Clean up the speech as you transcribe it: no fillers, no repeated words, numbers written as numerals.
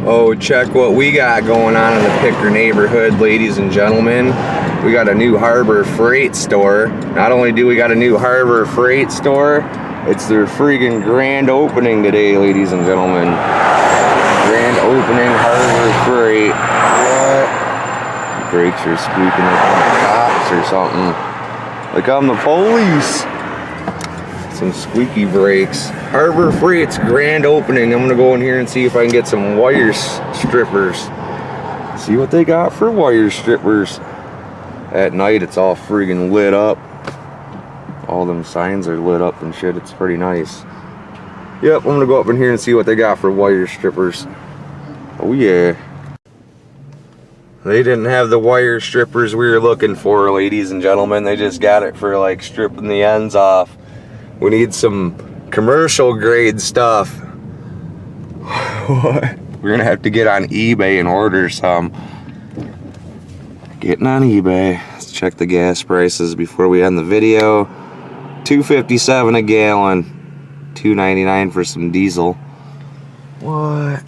Oh, check what we got going on in the Picker neighborhood, ladies and gentlemen. We got a new Harbor Freight store. Not only do we got a new Harbor Freight store, it's their freaking grand opening today, ladies and gentlemen. Grand opening Harbor Freight. What? Brakes are squeaking like I'm the cops or something. Like I'm the police. Some squeaky brakes. Harbor Freight's grand opening. I'm gonna go in here and see if I can get some wire strippers. See what they got for wire strippers. At night it's all friggin' lit up. All them signs are lit up and shit. It's pretty nice. Yep, I'm gonna go up in here and see what they got for wire strippers. Oh yeah. They didn't have the wire strippers we were looking for, ladies and gentlemen. They just got it for like stripping the ends off. We need some commercial grade stuff. What? We're gonna have to get on eBay and order some. Getting on eBay. Let's check the gas prices before we end the video. $2.57 a gallon. $2.99 for some diesel. What?